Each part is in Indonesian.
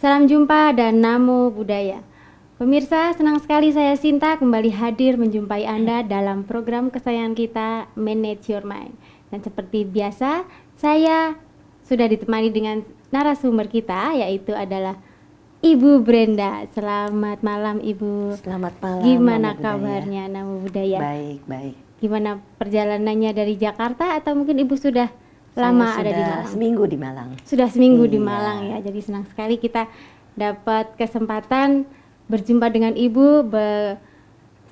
Salam jumpa dan namo buddhaya. Pemirsa, senang sekali saya Sinta kembali hadir menjumpai Anda dalam program kesayangan kita Manage Your Mind. Dan seperti biasa, saya sudah ditemani dengan narasumber kita, yaitu adalah Ibu Brenda. Selamat malam Ibu. Selamat malam. Gimana Namo kabarnya Namo Buddhaya? Baik, baik. Gimana perjalanannya dari Jakarta atau mungkin Ibu sudah lama ada di Malang? Seminggu di Malang. Sudah seminggu di Iya. Malang ya. Jadi senang sekali kita dapat kesempatan berjumpa dengan Ibu.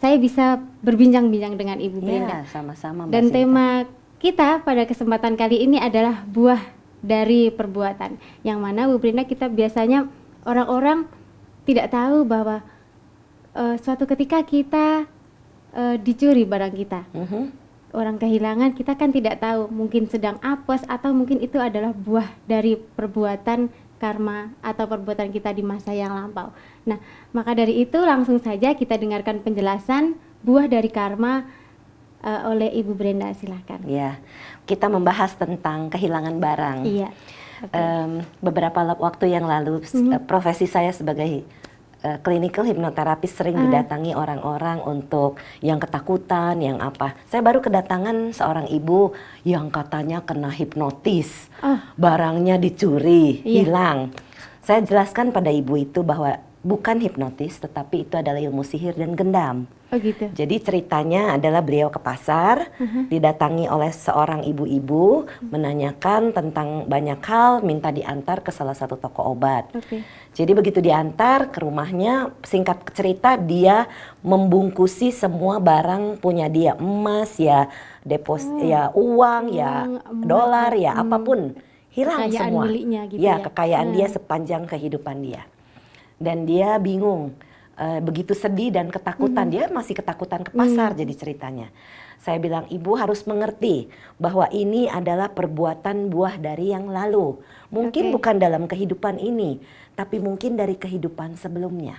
Saya bisa berbincang-bincang dengan Ibu Brenda. Iya, sama-sama Mbak Dan Sinta. tema kita pada kesempatan kali ini adalah buah dari perbuatan. Yang mana Bu Brenda, kita biasanya orang-orang tidak tahu bahwa suatu ketika kita dicuri barang kita. Orang kehilangan, kita kan tidak tahu, mungkin sedang apes atau mungkin itu adalah buah dari perbuatan karma atau perbuatan kita di masa yang lampau. Nah, maka dari itu langsung saja kita dengarkan penjelasan buah dari karma oleh Ibu Brenda, silahkan. Ya, kita membahas tentang kehilangan barang. Iya. Beberapa waktu yang lalu, profesi saya sebagai clinical hypnotherapist sering didatangi orang-orang untuk yang ketakutan, yang apa. Saya baru kedatangan seorang ibu yang katanya kena hipnotis, barangnya dicuri, hilang. Saya jelaskan pada ibu itu bahwa bukan hipnotis, tetapi itu adalah ilmu sihir dan gendam. Oh gitu. Jadi ceritanya adalah beliau ke pasar, didatangi oleh seorang ibu-ibu, menanyakan tentang banyak hal, minta diantar ke salah satu toko obat. Jadi begitu diantar ke rumahnya, singkat cerita dia membungkusi semua barang punya dia, emas ya, ya uang ya, dolar ya, apapun hilang kekayaan semua. miliknya gitu ya, kekayaan dia sepanjang kehidupan dia. Dan dia bingung. Begitu sedih dan ketakutan, dia masih ketakutan ke pasar. Jadi ceritanya saya bilang, ibu harus mengerti bahwa ini adalah perbuatan buah dari yang lalu, mungkin bukan dalam kehidupan ini, tapi mungkin dari kehidupan sebelumnya.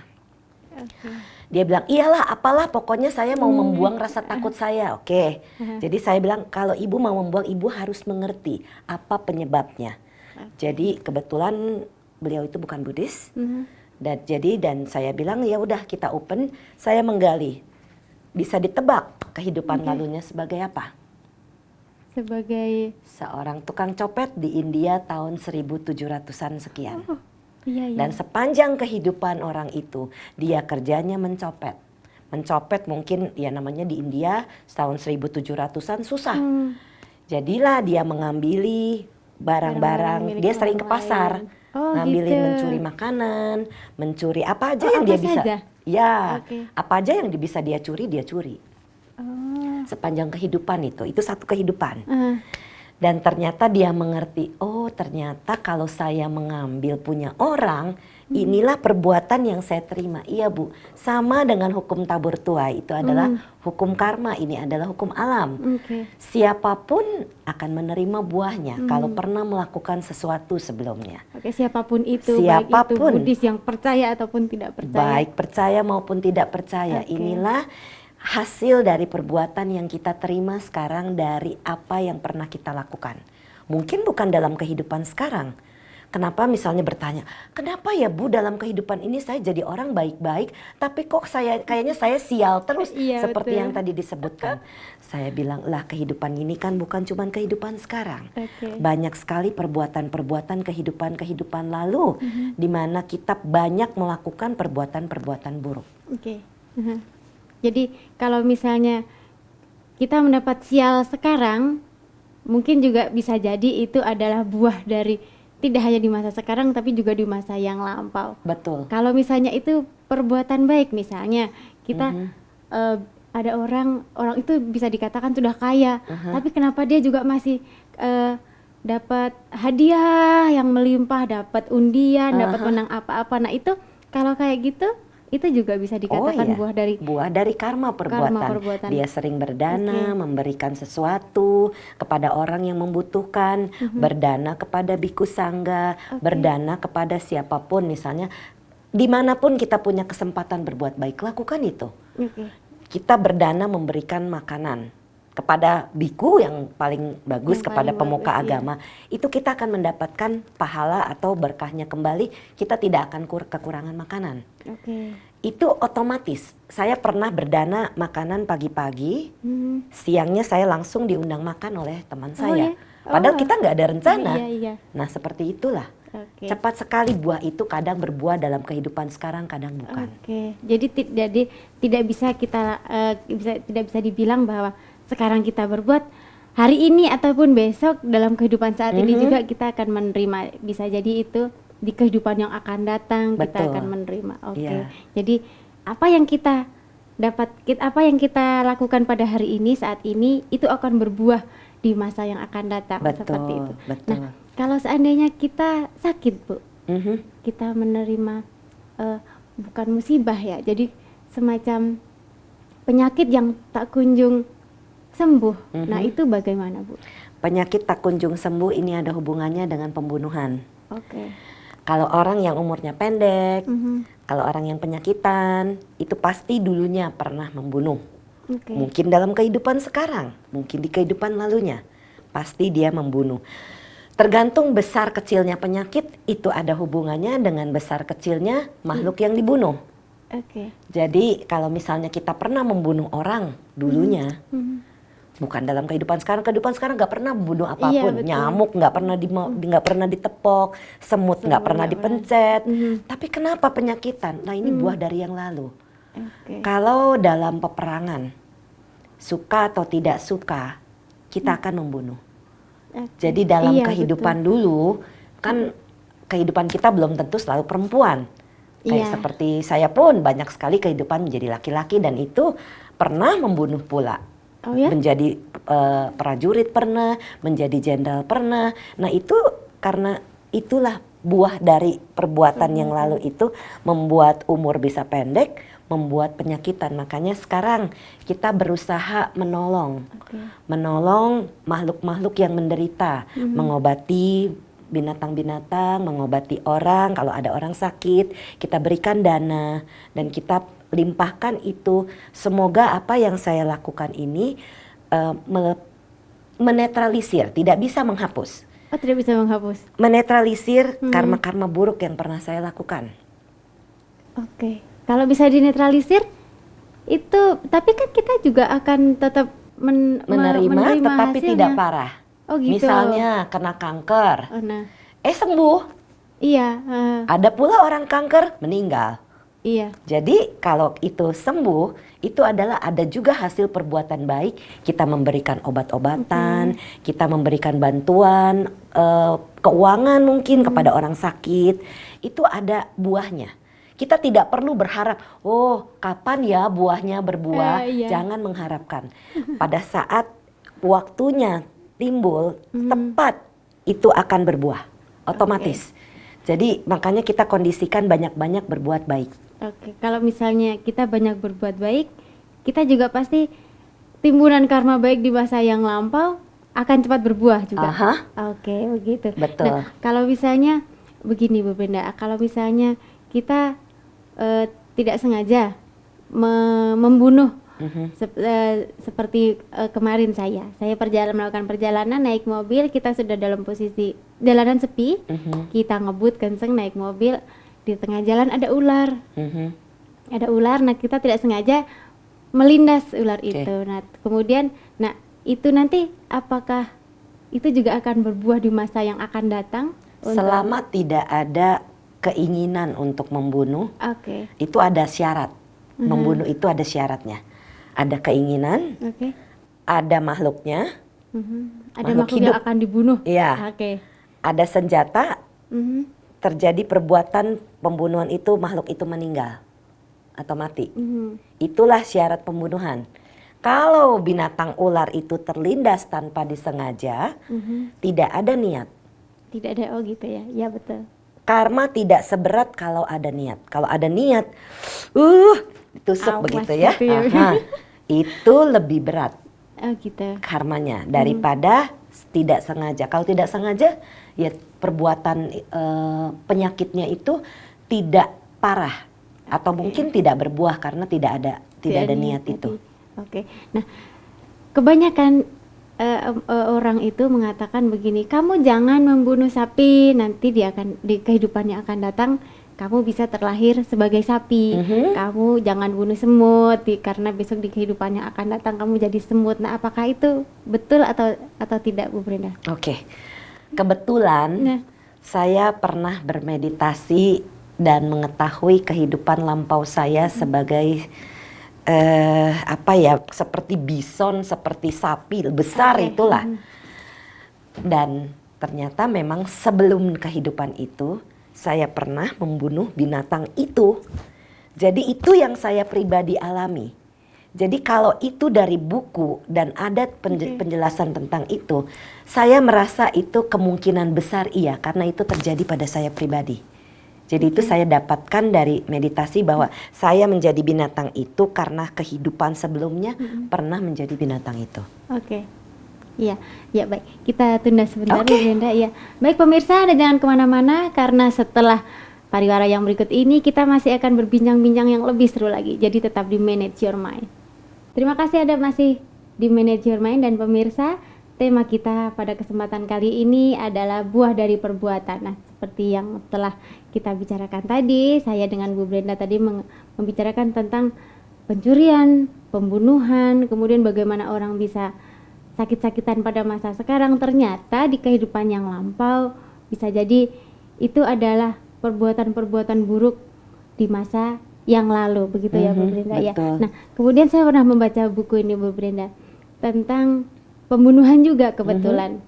Dia bilang, iyalah apalah, pokoknya saya mau membuang rasa takut saya. Jadi saya bilang, kalau ibu mau membuang, ibu harus mengerti apa penyebabnya. Jadi kebetulan beliau itu bukan Buddhis. Dan saya bilang, ya udah kita open, saya menggali. Bisa ditebak kehidupan lalunya sebagai apa? Sebagai seorang tukang copet di India tahun 1700-an sekian. Iya. Dan sepanjang kehidupan orang itu, dia kerjanya mencopet. Mencopet mungkin ya namanya di India tahun 1700-an susah. Jadilah dia mengambil barang-barang, dia sering ke pasar. Ngambilin, mencuri makanan, mencuri apa aja yang dia bisa. Ya, apa aja yang bisa dia curi. Sepanjang kehidupan itu satu kehidupan. Dan ternyata dia mengerti, oh ternyata kalau saya mengambil punya orang, inilah perbuatan yang saya terima. Iya Bu, sama dengan hukum tabur tuai, itu adalah hukum karma, ini adalah hukum alam. Siapapun akan menerima buahnya kalau pernah melakukan sesuatu sebelumnya. Siapapun itu, siapapun, baik itu Buddhis yang percaya ataupun tidak percaya. Baik percaya maupun tidak percaya, inilah hasil dari perbuatan yang kita terima sekarang dari apa yang pernah kita lakukan. Mungkin bukan dalam kehidupan sekarang. Kenapa misalnya bertanya, kenapa ya Bu dalam kehidupan ini saya jadi orang baik-baik, tapi kok kayaknya saya sial terus, seperti yang tadi disebutkan. Saya bilang, lah kehidupan ini kan bukan cuma kehidupan sekarang. Banyak sekali perbuatan-perbuatan kehidupan lalu, di mana kita banyak melakukan perbuatan-perbuatan buruk. Jadi kalau misalnya kita mendapat sial sekarang, mungkin juga bisa jadi itu adalah buah dari tidak hanya di masa sekarang tapi juga di masa yang lampau. Betul. Kalau misalnya itu perbuatan baik, misalnya kita ada orang itu bisa dikatakan sudah kaya, tapi kenapa dia juga masih dapat hadiah yang melimpah, dapat undian, dapat menang apa-apa. Nah itu kalau kayak gitu, itu juga bisa dikatakan buah dari karma perbuatan. Dia sering berdana, memberikan sesuatu kepada orang yang membutuhkan, berdana kepada biku sangga, berdana kepada siapapun, misalnya dimanapun kita punya kesempatan berbuat baik, lakukan itu. Kita berdana memberikan makanan kepada biku yang paling bagus, Yang kepada paling pemuka bagus, iya. agama, itu kita akan mendapatkan pahala atau berkahnya kembali, kita tidak akan kekurangan makanan. Oke. Itu otomatis. Saya pernah berdana makanan pagi-pagi, Mhm. siangnya saya langsung diundang makan oleh teman Oh, saya. ya? Padahal Oh. kita nggak ada rencana. Iya, iya. Nah seperti itulah. Oke. Cepat sekali buah itu kadang berbuah dalam kehidupan sekarang, kadang bukan. Oke, jadi tidak bisa kita tidak bisa dibilang bahwa sekarang kita berbuat hari ini ataupun besok dalam kehidupan saat ini juga kita akan menerima. Bisa jadi itu di kehidupan yang akan datang kita Betul. akan menerima. Oke, Iya. jadi apa yang kita apa yang kita lakukan pada hari ini saat ini itu akan berbuah di masa yang akan datang. Betul, Seperti itu. betul. Nah, kalau seandainya kita sakit, Bu, Mhm. kita menerima bukan musibah ya, jadi semacam penyakit yang tak kunjung sembuh. Nah, itu bagaimana, Bu? Penyakit tak kunjung sembuh ini ada hubungannya dengan pembunuhan. Oke. Kalau orang yang umurnya pendek, Mhm. kalau orang yang penyakitan, itu pasti dulunya pernah membunuh. Oke. Mungkin dalam kehidupan sekarang, mungkin di kehidupan lalunya, pasti dia membunuh. Tergantung besar kecilnya penyakit, itu ada hubungannya dengan besar kecilnya makhluk yang dibunuh. Oke. Jadi kalau misalnya kita pernah membunuh orang dulunya, Mhm. bukan dalam kehidupan sekarang nggak pernah membunuh apapun. betul. Nyamuk nggak pernah nggak pernah ditepok, semut nggak Semut pernah nggak pernah. dipencet. Mhm. Tapi kenapa penyakitan? Nah ini buah dari yang lalu. Oke. Kalau dalam peperangan, suka atau tidak suka, kita akan membunuh. Oke. Jadi dalam Iya, kehidupan dulu, kan kehidupan kita belum tentu selalu perempuan. Kayak Iya. seperti saya pun banyak sekali kehidupan menjadi laki-laki dan itu pernah membunuh pula. Oh ya? Menjadi prajurit pernah, menjadi jenderal pernah. Nah itu karena itulah buah dari perbuatan yang lalu itu membuat umur bisa pendek, membuat penyakitan. Makanya sekarang kita berusaha menolong. Oke. Menolong makhluk-makhluk yang menderita, mengobati binatang-binatang, mengobati orang. Kalau ada orang sakit, kita berikan dana dan kita limpahkan itu. Semoga apa yang saya lakukan ini menetralisir, tidak bisa menghapus. Oh, tidak bisa menghapus. Menetralisir karma-karma buruk yang pernah saya lakukan. Oke. Kalau bisa dinetralisir itu, tapi kan kita juga akan tetap Menerima tetapi hasilnya. tidak parah. Oh gitu. Misalnya kena kanker, Oh, nah. sembuh. Iya, Ada pula orang kanker meninggal. iya. Jadi kalau itu sembuh, itu adalah ada juga hasil perbuatan baik. Kita memberikan obat-obatan, kita memberikan bantuan keuangan mungkin kepada orang sakit. Itu ada buahnya. Kita tidak perlu berharap, oh kapan ya buahnya berbuah. Iya. Jangan mengharapkan. Pada saat waktunya timbul, tepat itu akan berbuah. Otomatis. Jadi makanya kita kondisikan banyak-banyak berbuat baik. Oke, kalau misalnya kita banyak berbuat baik, kita juga pasti timbunan karma baik di masa yang lampau akan cepat berbuah juga. Aha. Oke, begitu. Betul. Nah, kalau misalnya begini Bu Brenda, kalau misalnya kita tidak sengaja membunuh seperti kemarin saya melakukan perjalanan naik mobil, kita sudah dalam posisi jalanan sepi, kita ngebut kenceng naik mobil, di tengah jalan ada ular. Ada ular, nah kita tidak sengaja melindas ular itu. Nah, kemudian itu nanti apakah itu juga akan berbuah di masa yang akan datang? Selama tidak ada keinginan untuk membunuh, Oke. itu ada syarat. Membunuh itu ada syaratnya. Ada keinginan, ada makhluknya, Ada Makhluk makhluk yang hidup. akan dibunuh. Iya. Oke. ada senjata, Mhm. terjadi perbuatan pembunuhan itu, makhluk itu meninggal atau mati. Mhm. Itulah syarat pembunuhan. Kalau binatang ular itu terlindas tanpa disengaja, tidak ada niat. Tidak ada, oh gitu ya. Ya betul. Karma tidak seberat kalau ada niat. Kalau ada niat, ditusuk Awas begitu ya. gitu ya. Aha. Itu lebih berat Oh gitu. karmanya daripada tidak sengaja. Kalau tidak sengaja, ya perbuatan penyakitnya itu tidak parah atau mungkin tidak berbuah karena tidak ada niat itu. tadi. Oke. Nah, kebanyakan orang itu mengatakan begini, kamu jangan membunuh sapi, nanti dia akan di kehidupannya akan datang kamu bisa terlahir sebagai sapi. Kamu jangan bunuh semut karena besok di kehidupannya akan datang kamu jadi semut. Nah, apakah itu betul atau tidak, Bu Brenda? Oke. Kebetulan saya pernah bermeditasi dan mengetahui kehidupan lampau saya sebagai seperti bison, seperti sapi besar itulah. Dan ternyata memang sebelum kehidupan itu saya pernah membunuh binatang itu. Jadi itu yang saya pribadi alami. Jadi kalau itu dari buku dan ada penjelasan tentang itu, saya merasa itu kemungkinan besar iya, karena itu terjadi pada saya pribadi. Jadi itu saya dapatkan dari meditasi bahwa saya menjadi binatang itu karena kehidupan sebelumnya pernah menjadi binatang itu. Iya, ya baik. Kita tunda sebentar, Bu Brenda. Ya, baik pemirsa, Anda jangan kemana-mana karena setelah pariwara yang berikut ini kita masih akan berbincang-bincang yang lebih seru lagi. Jadi tetap di Manage Your Mind. Terima kasih Anda masih di Manage Your Mind, dan pemirsa, tema kita pada kesempatan kali ini adalah buah dari perbuatan. Nah, seperti yang telah kita bicarakan tadi, saya dengan Bu Brenda tadi membicarakan tentang pencurian, pembunuhan, kemudian bagaimana orang bisa sakit-sakitan pada masa sekarang. Ternyata di kehidupan yang lampau bisa jadi itu adalah perbuatan-perbuatan buruk di masa yang lalu, begitu ya Bu Brenda ya. Nah, kemudian saya pernah membaca buku ini, Bu Brenda, tentang pembunuhan juga kebetulan.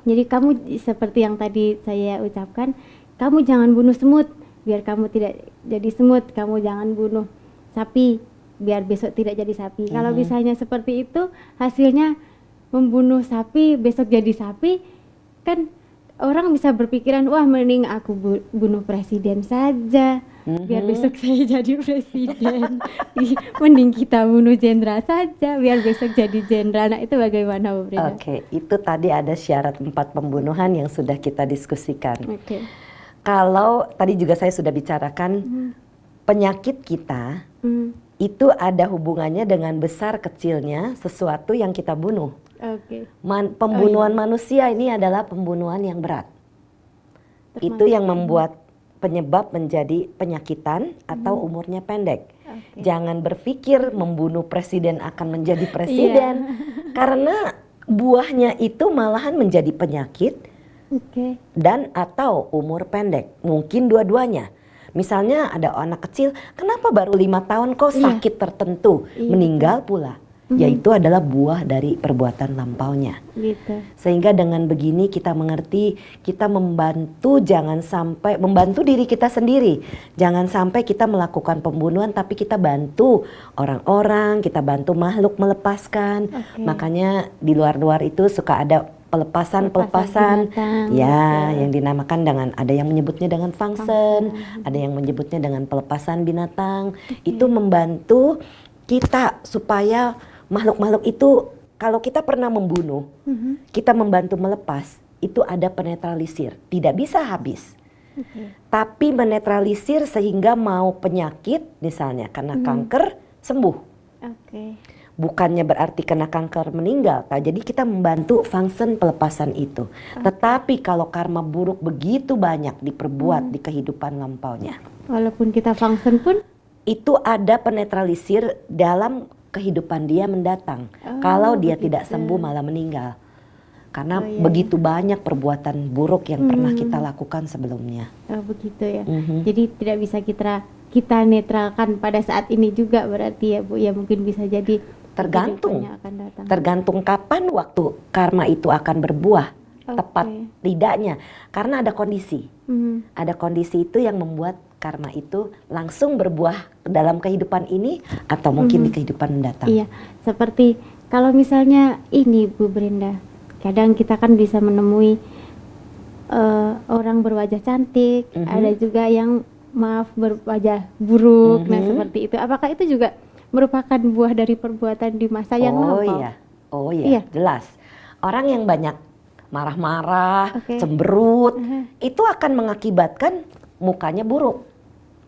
Jadi kamu seperti yang tadi saya ucapkan, kamu jangan bunuh semut biar kamu tidak jadi semut, kamu jangan bunuh sapi biar besok tidak jadi sapi. Kalau misalnya seperti itu, hasilnya membunuh sapi besok jadi sapi, kan orang bisa berpikiran, wah mending aku bunuh presiden saja biar besok saya jadi presiden. Mending kita bunuh jenderal saja biar besok jadi jenderal. Nah, itu bagaimana, Bu Brenda? Oke, itu tadi ada syarat 4 pembunuhan yang sudah kita diskusikan. Kalau tadi juga saya sudah bicarakan penyakit kita itu ada hubungannya dengan besar kecilnya sesuatu yang kita bunuh. Pembunuhan manusia ini adalah pembunuhan yang berat. Itu yang membuat penyebab menjadi penyakitan atau umurnya pendek. Jangan berpikir membunuh presiden akan menjadi presiden, karena buahnya itu malahan menjadi penyakit dan atau umur pendek. Mungkin dua-duanya. Misalnya ada anak kecil, kenapa baru 5 tahun kok sakit tertentu, meninggal pula. Yaitu adalah buah dari perbuatan lampaunya. Sehingga dengan begini kita mengerti, kita membantu jangan sampai membantu diri kita sendiri. Jangan sampai kita melakukan pembunuhan tapi kita bantu orang-orang, kita bantu makhluk melepaskan. Makanya di luar-luar itu suka ada pelepasan ya, yang dinamakan dengan, ada yang menyebutnya dengan fangsen, ada yang menyebutnya dengan pelepasan binatang. Itu membantu kita supaya makhluk-makhluk itu, kalau kita pernah membunuh, kita membantu melepas, itu ada penetralisir, tidak bisa habis. Tapi menetralisir sehingga mau penyakit, misalnya karena kanker, sembuh. Bukannya berarti kena kanker meninggal. Nah, jadi kita membantu fungsi pelepasan itu. Tetapi kalau karma buruk begitu banyak diperbuat di kehidupan lampaunya, walaupun kita fungsi pun, itu ada penetralisir dalam kehidupan dia mendatang. Kalau dia tidak sembuh malah meninggal. Karena begitu banyak perbuatan buruk yang pernah kita lakukan sebelumnya. Begitu ya. Jadi tidak bisa kita netralkan pada saat ini juga berarti ya Bu. Ya mungkin bisa jadi tergantung kapan waktu karma itu akan berbuah. Tepat tidaknya. Karena ada kondisi. Ada kondisi itu yang membuat karma itu langsung berbuah dalam kehidupan ini atau mungkin di kehidupan mendatang. Iya, seperti kalau misalnya ini Bu Brenda, kadang kita kan bisa menemui orang berwajah cantik, ada juga yang berwajah buruk. Nah seperti itu, apakah itu juga merupakan buah dari perbuatan di masa yang lampau? Oh iya, jelas. Orang yang banyak marah-marah, cemberut, itu akan mengakibatkan mukanya buruk.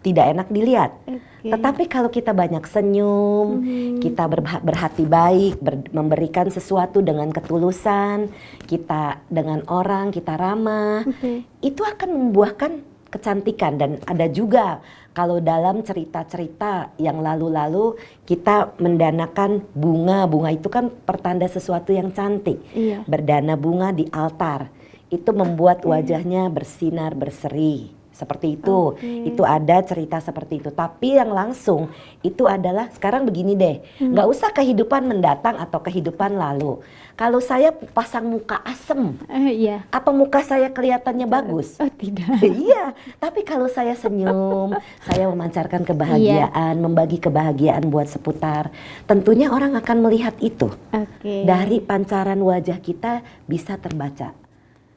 tidak enak dilihat. Oke. Tetapi kalau kita banyak senyum, kita berhati baik, memberikan sesuatu dengan ketulusan, kita dengan orang, kita ramah, Oke. itu akan membuahkan kecantikan. Dan ada juga kalau dalam cerita-cerita yang lalu-lalu kita mendanakan bunga itu kan pertanda sesuatu yang cantik. Iya. Berdana bunga di altar, itu membuat wajahnya bersinar berseri. Seperti itu, itu ada cerita seperti itu. Tapi yang langsung itu adalah sekarang begini deh, nggak usah kehidupan mendatang atau kehidupan lalu. Kalau saya pasang muka asem, Iya. apa muka saya kelihatannya bagus? Oh tidak. Iya, tapi kalau saya senyum, saya memancarkan kebahagiaan, membagi kebahagiaan buat seputar, tentunya orang akan melihat itu. Oke. Dari pancaran wajah kita bisa terbaca.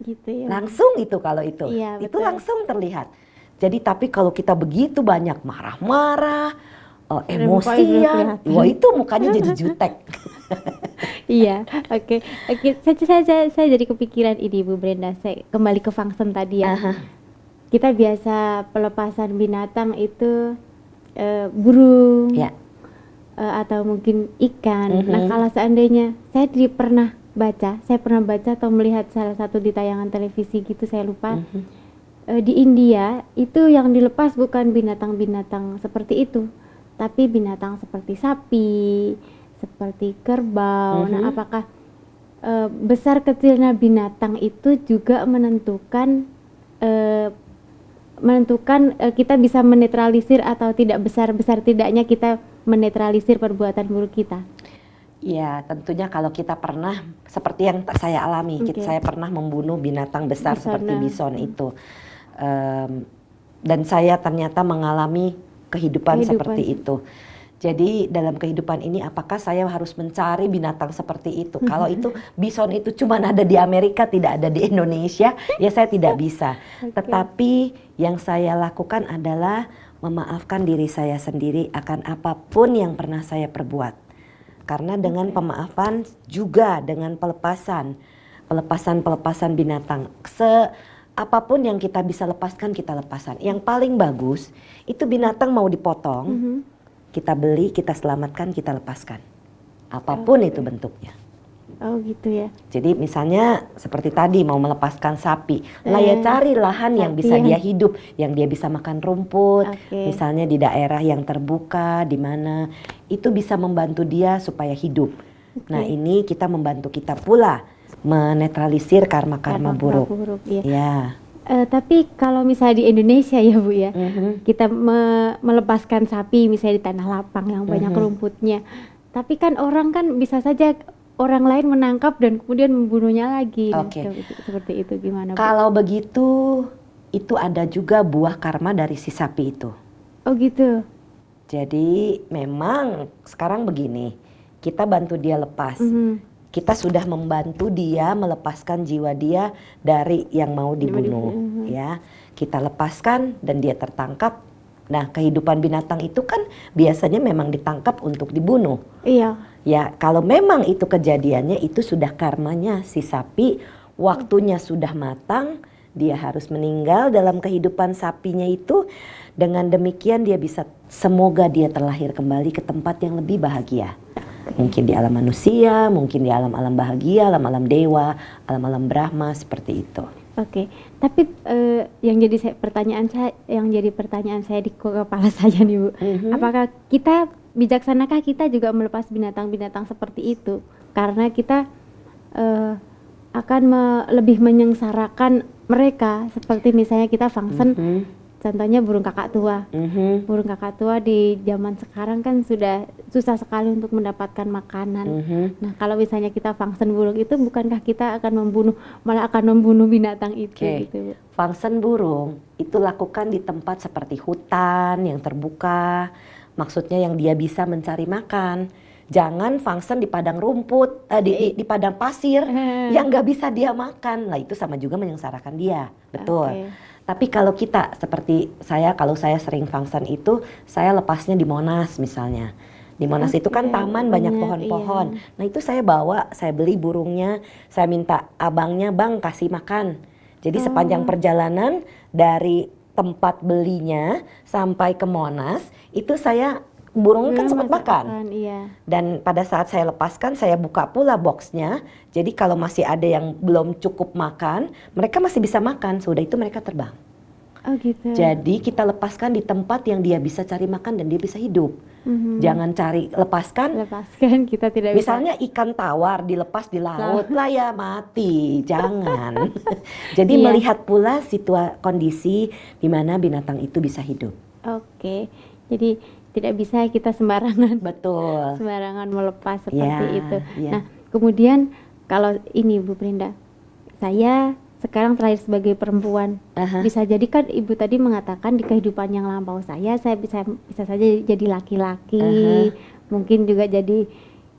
Gitu ya. Langsung itu kalau itu, Iya, itu betul. langsung terlihat. Jadi tapi kalau kita begitu banyak marah-marah, emosian, kelihatan. wah itu mukanya jadi jutek. Iya, oke. Oke, saya jadi kepikiran ini Bu Brenda. Saya kembali ke function tadi ya. Aha. Kita biasa pelepasan binatang itu burung Ya, atau mungkin ikan. Nah, kalau seandainya saya pernah baca atau melihat salah satu di tayangan televisi gitu, saya lupa. Di India itu yang dilepas bukan binatang-binatang seperti itu, tapi binatang seperti sapi, seperti kerbau. Nah, apakah besar kecilnya binatang itu juga menentukan kita bisa menetralisir atau tidak besar tidaknya kita menetralisir perbuatan buruk kita? ya tentunya kalau kita pernah seperti yang saya alami, saya pernah membunuh binatang besar seperti bison itu, dan saya ternyata mengalami kehidupan seperti itu. Jadi dalam kehidupan ini apakah saya harus mencari binatang seperti itu? Kalau itu bison itu cuma ada di Amerika, tidak ada di Indonesia, ya saya tidak bisa. Tetapi yang saya lakukan adalah memaafkan diri saya sendiri akan apapun yang pernah saya perbuat. Karena dengan pemaafan juga dengan pelepasan binatang, apapun yang kita bisa lepaskan kita lepaskan. Yang paling bagus itu binatang mau dipotong, kita beli, kita selamatkan, kita lepaskan. Apapun itu bentuknya. Oh gitu ya. Jadi misalnya seperti tadi mau melepaskan sapi, lah ya cari lahan yang bisa dia hidup, yang dia bisa makan rumput, misalnya di daerah yang terbuka, di mana itu bisa membantu dia supaya hidup. Nah ini kita membantu kita pula menetralisir karma-karma buruk. Ya. Tapi kalau misalnya di Indonesia ya Bu ya, kita melepaskan sapi misalnya di tanah lapang yang banyak rumputnya, tapi kan orang kan bisa saja orang lain menangkap dan kemudian membunuhnya lagi. Seperti itu gimana Bu? Kalau begitu itu ada juga buah karma dari si sapi itu. Oh gitu. Jadi memang sekarang begini, kita bantu dia lepas. Kita sudah membantu dia melepaskan jiwa dia dari yang mau dibunuh, ya. Kita lepaskan dan dia tertangkap. Nah, kehidupan binatang itu kan biasanya memang ditangkap untuk dibunuh. Iya. Ya, kalau memang itu kejadiannya itu sudah karmanya si sapi, waktunya sudah matang, dia harus meninggal dalam kehidupan sapinya itu. Dengan demikian dia bisa, semoga dia terlahir kembali ke tempat yang lebih bahagia. Mungkin di alam manusia, mungkin di alam-alam bahagia, alam-alam dewa, alam-alam Brahma, seperti itu. Oke, tapi yang jadi pertanyaan saya di kepala saya nih Bu, apakah kita bijaksanakah kita juga melepas binatang-binatang seperti itu? Karena kita akan lebih menyengsarakan mereka, seperti misalnya kita function, contohnya burung kakak tua. Burung kakak tua di zaman sekarang kan sudah susah sekali untuk mendapatkan makanan. Nah, kalau misalnya kita function burung itu, bukankah kita akan malah akan membunuh binatang itu? Gitu. Function burung itu lakukan di tempat seperti hutan yang terbuka, maksudnya yang dia bisa mencari makan. Jangan function di padang rumput, di padang pasir yang nggak bisa dia makan. Lah itu sama juga menyengsarakan dia, betul. Tapi kalau kita seperti saya, kalau saya sering function itu, saya lepasnya di Monas misalnya. Di Monas itu kan taman banyak pohon-pohon. Nah itu saya bawa, saya beli burungnya, saya minta abangnya, bang kasih makan. Jadi sepanjang perjalanan dari tempat belinya sampai ke Monas, itu saya burung kan sempat makan. Iya. Dan pada saat saya lepaskan, saya buka pula boxnya. Jadi kalau masih ada yang belum cukup makan, mereka masih bisa makan. Sudah itu mereka terbang. Oh gitu. Jadi kita lepaskan di tempat yang dia bisa cari makan dan dia bisa hidup. Jangan lepaskan, kita tidak misalnya bisa. Ikan tawar dilepas di laut lah ya mati, jangan. Jadi melihat pula kondisi di mana binatang itu bisa hidup. Oke, jadi tidak bisa kita sembarangan. Betul. Sembarangan melepas seperti itu. Ya. Nah, kemudian kalau ini Bu Brinda, saya sekarang terlahir sebagai perempuan. Bisa jadi kan Ibu tadi mengatakan di kehidupan yang lampau saya bisa saja jadi laki-laki, mungkin juga jadi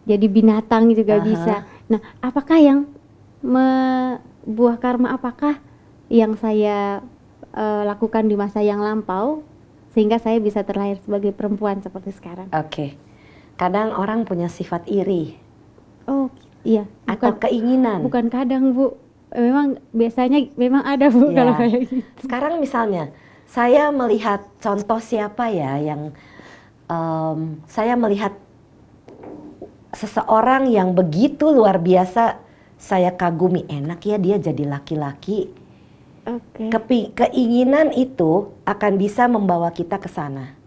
binatang juga bisa. Nah, apakah yang buah karma apakah yang saya lakukan di masa yang lampau sehingga saya bisa terlahir sebagai perempuan seperti sekarang? Oke. Kadang orang punya sifat iri. Oh, iya. Atau keinginan. Bukan kadang, Bu. Memang biasanya memang ada, Bu, kalau kayak gitu. Sekarang misalnya saya melihat contoh siapa ya yang saya melihat seseorang yang begitu luar biasa saya kagumi, enak ya dia jadi laki-laki. Keinginan itu akan bisa membawa kita ke sana.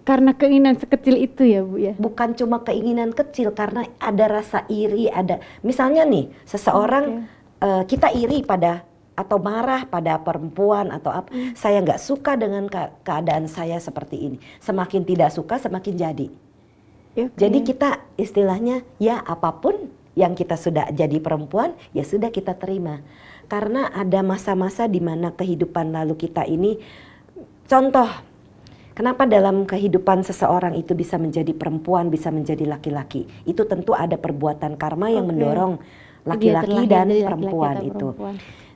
Karena keinginan sekecil itu ya, Bu ya? Bukan cuma keinginan kecil, karena ada rasa iri, ada misalnya nih seseorang kita iri pada atau marah pada perempuan atau apa, saya nggak suka dengan keadaan saya seperti ini. Semakin tidak suka semakin jadi. Jadi kita istilahnya ya apapun yang kita sudah jadi perempuan ya sudah kita terima. Karena ada masa-masa di mana kehidupan lalu kita ini, contoh, kenapa dalam kehidupan seseorang itu bisa menjadi perempuan, bisa menjadi laki-laki? Itu tentu ada perbuatan karma yang mendorong laki-laki dan perempuan itu.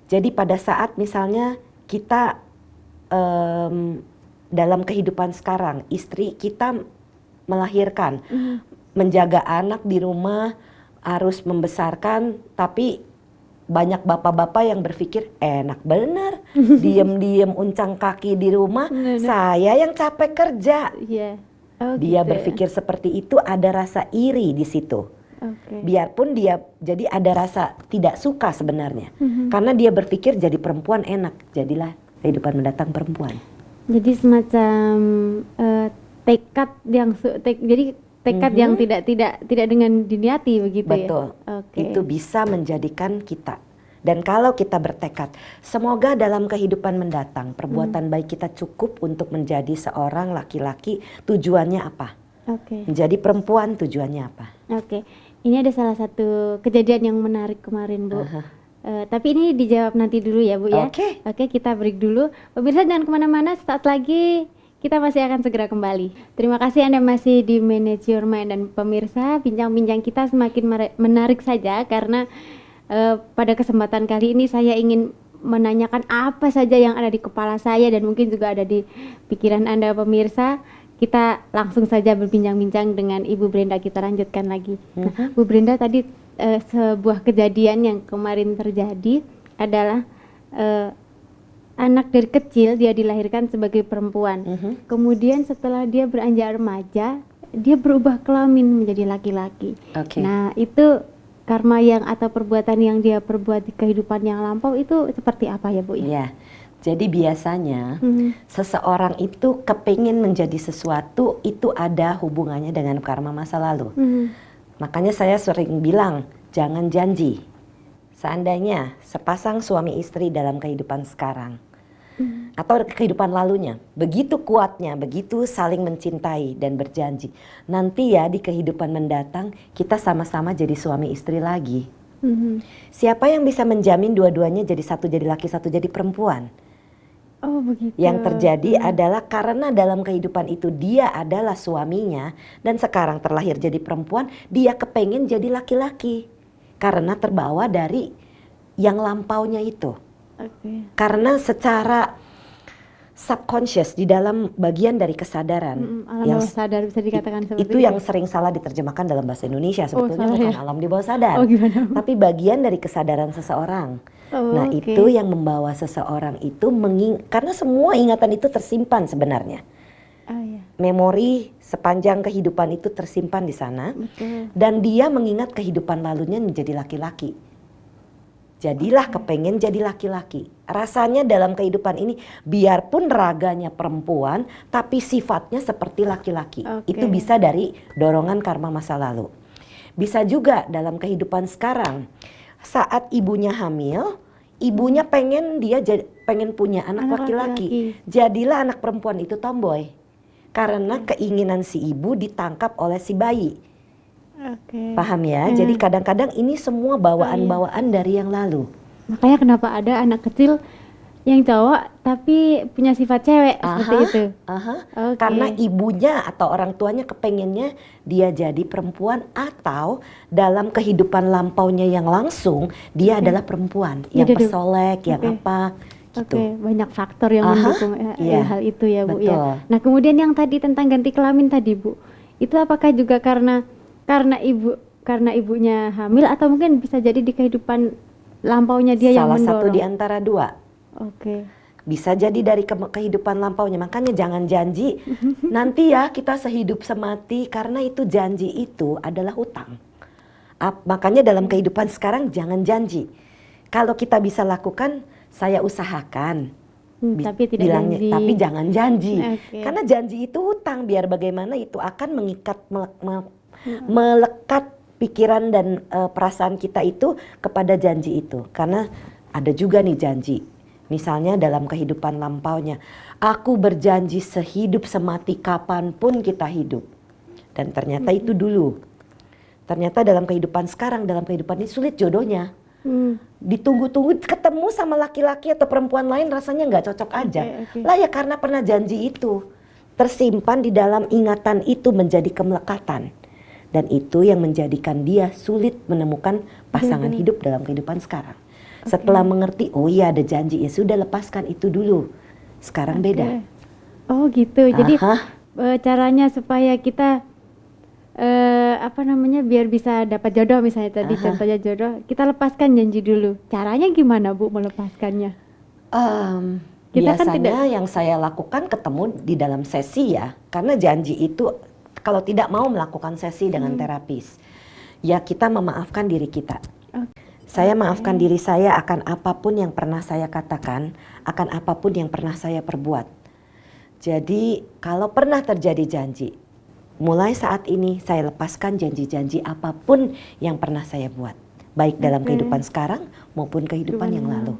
Jadi pada saat misalnya kita dalam kehidupan sekarang, istri kita melahirkan, menjaga anak di rumah, harus membesarkan, tapi banyak bapak-bapak yang berpikir enak bener, diem-diem uncang kaki di rumah, saya yang capek kerja. Dia berpikir seperti itu, ada rasa iri di situ. Biarpun dia jadi ada rasa tidak suka sebenarnya, karena dia berpikir jadi perempuan enak, jadilah kehidupan mendatang perempuan. Jadi semacam tekad yang tekad yang tidak dengan diniati begitu. Betul. Ya. Itu bisa menjadikan kita. Dan kalau kita bertekad, semoga dalam kehidupan mendatang perbuatan baik kita cukup untuk menjadi seorang laki-laki. Tujuannya apa? Menjadi perempuan tujuannya apa? Ini ada salah satu kejadian yang menarik kemarin, Bu. Tapi ini dijawab nanti dulu ya, Bu ya. Oke, kita break dulu. Pemirsa jangan kemana-mana, saat lagi kita masih akan segera kembali. Terima kasih Anda masih di Manage Your Mind, dan pemirsa, bincang-bincang kita semakin menarik saja karena pada kesempatan kali ini saya ingin menanyakan apa saja yang ada di kepala saya dan mungkin juga ada di pikiran Anda pemirsa. Kita langsung saja berbincang-bincang dengan Ibu Brenda, kita lanjutkan lagi. Nah, Bu Brenda, tadi sebuah kejadian yang kemarin terjadi adalah anak dari kecil dia dilahirkan sebagai perempuan. Kemudian setelah dia beranjak remaja, dia berubah kelamin menjadi laki-laki. Nah, itu karma yang atau perbuatan yang dia perbuat di kehidupan yang lampau itu seperti apa ya, Bu? Jadi biasanya seseorang itu kepingin menjadi sesuatu itu ada hubungannya dengan karma masa lalu. Makanya saya sering bilang jangan janji. Seandainya sepasang suami istri dalam kehidupan sekarang atau kehidupan lalunya begitu kuatnya, begitu saling mencintai dan berjanji, nanti ya di kehidupan mendatang kita sama-sama jadi suami istri lagi. Siapa yang bisa menjamin dua-duanya jadi satu jadi laki, satu jadi perempuan? Begitu. Yang terjadi adalah karena dalam kehidupan itu dia adalah suaminya dan sekarang terlahir jadi perempuan, dia kepengen jadi laki-laki karena terbawa dari yang lampaunya itu. Karena secara subconscious di dalam bagian dari kesadaran, alam bawah sadar bisa dikatakan seperti itu yang sering salah diterjemahkan dalam bahasa Indonesia, sebetulnya bukan alam di bawah sadar, gimana? tapi bagian dari kesadaran seseorang. Nah, Oke. itu yang membawa seseorang itu karena semua ingatan itu tersimpan sebenarnya. Oh ya, Memori sepanjang kehidupan itu tersimpan di sana. betul. Dan dia mengingat kehidupan lalunya menjadi laki-laki. Jadilah kepengen jadi laki-laki. Rasanya dalam kehidupan ini biarpun raganya perempuan tapi sifatnya seperti laki-laki. Oke. Itu bisa dari dorongan karma masa lalu. Bisa juga dalam kehidupan sekarang. Saat ibunya hamil, ibunya pengen pengen punya anak Anak laki-laki. laki-laki. Jadilah anak perempuan itu tomboy. Karena keinginan si ibu ditangkap oleh si bayi. Oke. Paham ya? Jadi kadang-kadang ini semua bawaan-bawaan dari yang lalu. Makanya kenapa ada anak kecil yang cowok tapi punya sifat cewek seperti itu. Oke. Karena ibunya atau orang tuanya kepengennya dia jadi perempuan, atau dalam kehidupan lampaunya yang langsung dia adalah perempuan yang Jadi, pesolek, yang oke. apa gitu. Oke, banyak faktor yang mendukung iya. hal itu ya Bu Betul. ya. Nah kemudian yang tadi tentang ganti kelamin tadi Bu, itu apakah juga karena ibunya hamil atau mungkin bisa jadi di kehidupan lampaunya dia yang Salah satu mendorong? di antara dua. Oke. Bisa jadi dari kehidupan lampaunya. Makanya jangan janji nanti ya kita sehidup semati, karena itu janji itu adalah hutang. Makanya dalam kehidupan sekarang jangan janji. Kalau kita bisa lakukan, saya usahakan. Tapi tidak Bilangnya, janji. tapi jangan janji. Oke. Karena janji itu hutang, biar bagaimana itu akan mengikat melekat pikiran dan perasaan kita itu kepada janji itu. Karena ada juga nih janji. Misalnya dalam kehidupan lampaunya, aku berjanji sehidup semati kapanpun kita hidup. Dan ternyata itu dulu. Ternyata dalam kehidupan sekarang, dalam kehidupan ini sulit jodohnya. Ditunggu-tunggu ketemu sama laki-laki atau perempuan lain rasanya nggak cocok aja. Oke. Lah ya karena pernah janji itu. Tersimpan di dalam ingatan itu menjadi kemelekatan. Dan itu yang menjadikan dia sulit menemukan pasangan hidup dalam kehidupan sekarang. Setelah mengerti, oh iya ada janji, ya sudah lepaskan itu dulu. Sekarang beda. Oh gitu. Jadi Aha. caranya supaya kita biar bisa dapat jodoh misalnya tadi contohnya jodoh, kita lepaskan janji dulu. Caranya gimana Bu melepaskannya? Kita kan Biasanya yang saya lakukan ketemu di dalam sesi ya. Karena janji itu kalau tidak mau melakukan sesi dengan terapis, ya kita memaafkan diri kita. Saya maafkan diri saya akan apapun yang pernah saya katakan, akan apapun yang pernah saya perbuat. Jadi kalau pernah terjadi janji, mulai saat ini saya lepaskan janji-janji apapun yang pernah saya buat. Baik dalam kehidupan sekarang maupun kehidupan yang lalu.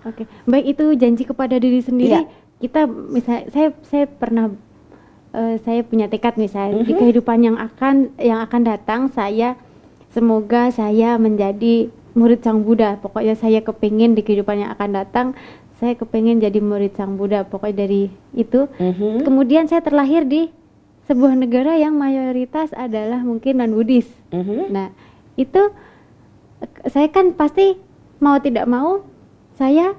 Oke, baik itu janji kepada diri sendiri. Iya. Kita misalnya saya pernah saya punya tekad misalnya di kehidupan yang akan datang semoga saya menjadi murid Sang Buddha. Pokoknya saya kepingin di kehidupan yang akan datang saya kepingin jadi murid Sang Buddha. Pokoknya dari itu. Kemudian saya terlahir di sebuah negara yang mayoritas adalah mungkin non-Buddhis. Nah, itu saya kan pasti mau tidak mau saya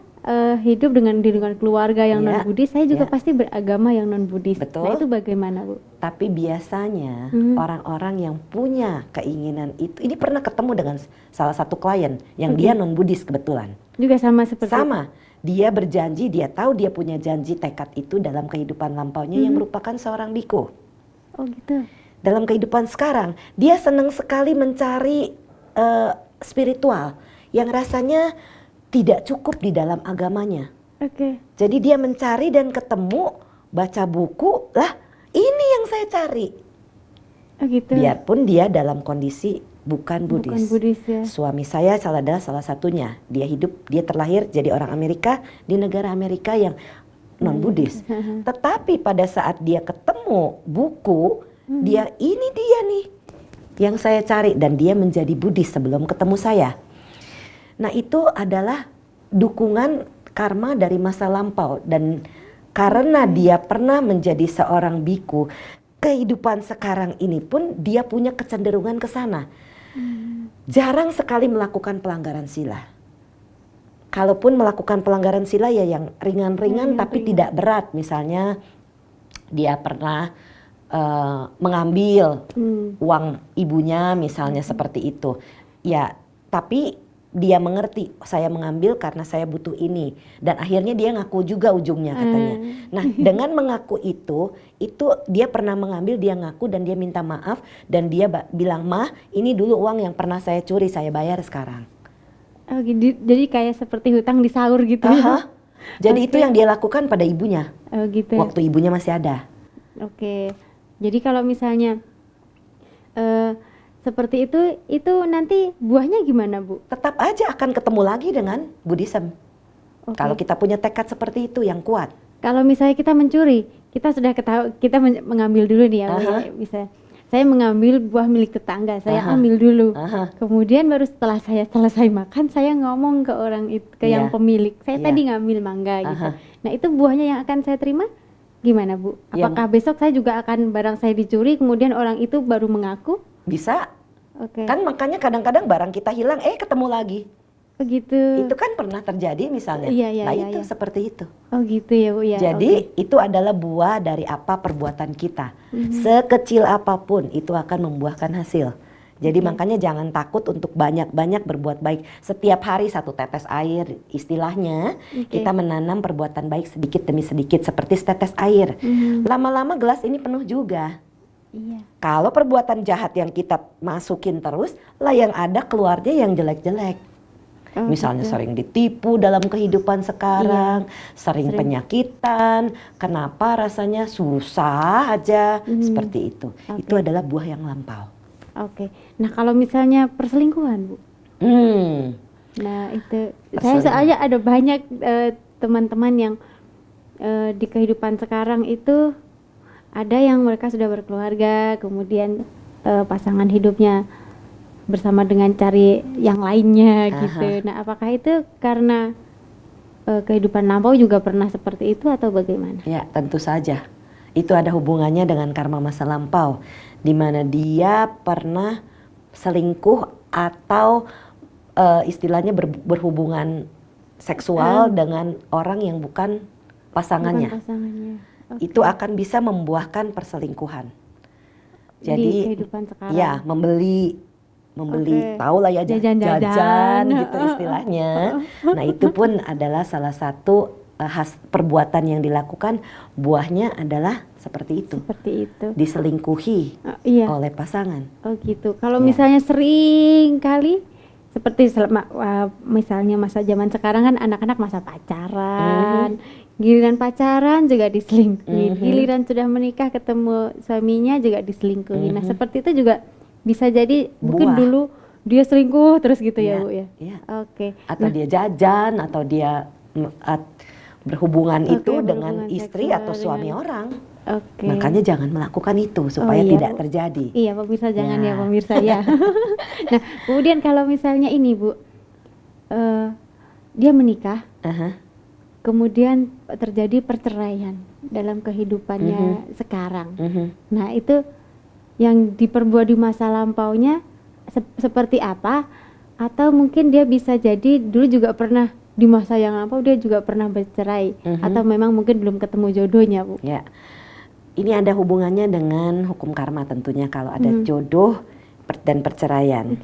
hidup dengan keluarga yang non-Buddhis, saya juga pasti beragama yang non-Buddhis. Betul. Nah, itu bagaimana Bu? Tapi biasanya orang-orang yang punya keinginan itu, ini pernah ketemu dengan salah satu klien yang dia non-Buddhis kebetulan. Juga sama seperti Sama, dia berjanji, dia tahu dia punya janji tekad itu dalam kehidupan lampaunya yang merupakan seorang biku. Oh gitu. Dalam kehidupan sekarang, dia senang sekali mencari spiritual yang rasanya tidak cukup di dalam agamanya. Oke. Jadi dia mencari dan ketemu, baca buku, lah ini yang saya cari. Oh gitu. Biarpun dia dalam kondisi bukan Buddhis. Bukan Buddhis ya. Suami saya adalah salah satunya. Dia terlahir jadi orang Amerika di negara Amerika yang non-Buddhis. Tetapi pada saat dia ketemu buku, ini dia nih yang saya cari, dan dia menjadi Buddhis sebelum ketemu saya. Nah itu adalah dukungan karma dari masa lampau, dan karena dia pernah menjadi seorang biku, kehidupan sekarang ini pun dia punya kecenderungan ke sana. Jarang sekali melakukan pelanggaran sila. Kalaupun melakukan pelanggaran sila ya yang ringan-ringan tapi tidak berat. Misalnya dia pernah mengambil uang ibunya misalnya seperti itu. Ya, tapi dia mengerti, saya mengambil karena saya butuh ini, dan akhirnya dia ngaku juga ujungnya katanya. Nah, dengan mengaku itu dia pernah mengambil, dia ngaku dan dia minta maaf dan dia bilang, "Ma, ini dulu uang yang pernah saya curi, saya bayar sekarang." Oh, jadi kayak seperti hutang disaur gitu. Jadi itu yang dia lakukan pada ibunya. Oh, gitu. Waktu ibunya masih ada. Oke. Jadi kalau misalnya seperti itu nanti buahnya gimana, Bu? Tetap aja akan ketemu lagi dengan Buddhism. Kalau kita punya tekad seperti itu yang kuat. Kalau misalnya kita mencuri, kita sudah ketahui, kita mengambil dulu nih ya, Bu, ya, bisa. Saya mengambil buah milik tetangga, saya ambil dulu. Kemudian baru setelah saya selesai makan, saya ngomong ke orang itu, ke yang pemilik, saya tadi ngambil mangga gitu. Nah, itu buahnya yang akan saya terima gimana, Bu? Apakah besok saya juga akan barang saya dicuri, kemudian orang itu baru mengaku? Bisa. Kan makanya kadang-kadang barang kita hilang, ketemu lagi. Begitu. Itu kan pernah terjadi misalnya. Nah itu seperti itu. Oh gitu ya, Bu ya. Jadi itu adalah buah dari apa perbuatan kita. Sekecil apapun itu akan membuahkan hasil. Jadi makanya jangan takut untuk banyak-banyak berbuat baik. Setiap hari 1 tetes air istilahnya. Kita menanam perbuatan baik sedikit demi sedikit seperti setetes air. Lama-lama gelas ini penuh juga. Kalau perbuatan jahat yang kita masukin terus, lah yang ada keluarnya yang jelek-jelek. Misalnya sering ditipu dalam kehidupan sekarang, sering penyakitan, kenapa rasanya susah aja, seperti itu. Itu adalah buah yang lampau. Nah kalau misalnya perselingkuhan, Bu? Nah itu, saya soalnya ada banyak teman-teman yang di kehidupan sekarang itu ada yang mereka sudah berkeluarga, kemudian pasangan hidupnya bersama dengan cari yang lainnya gitu. Nah, apakah itu karena kehidupan lampau juga pernah seperti itu atau bagaimana? Ya, tentu saja. Itu ada hubungannya dengan karma masa lampau, di mana dia pernah selingkuh atau istilahnya berhubungan seksual dengan orang yang bukan pasangannya. Itu akan bisa membuahkan perselingkuhan. Jadi, di kehidupan sekarang. Ya, membeli tahu lah ya jajan gitu istilahnya. Nah itu pun adalah salah satu perbuatan yang dilakukan, buahnya adalah seperti itu. Diselingkuhi oleh pasangan. Oh gitu. Kalau misalnya sering kali seperti misalnya masa zaman sekarang kan anak-anak masa pacaran, giliran pacaran juga diselingkuhi, giliran sudah menikah ketemu suaminya juga diselingkuhi. Nah seperti itu juga bisa jadi mungkin dulu dia selingkuh terus gitu ya, Bu ya. Atau dia jajan atau dia berhubungan itu dengan istri atau suami orang. Makanya jangan melakukan itu supaya tidak terjadi. Iya, pemirsa jangan ya pemirsa ya. Nah, kemudian kalau misalnya ini, Bu, dia menikah, kemudian terjadi perceraian dalam kehidupannya sekarang. Nah, itu yang diperbuat di masa lampaunya seperti apa? Atau mungkin dia bisa jadi dulu juga pernah di masa yang lampau dia juga pernah bercerai, atau memang mungkin belum ketemu jodohnya, Bu? Ya, ini ada hubungannya dengan hukum karma tentunya kalau ada jodoh dan perceraian.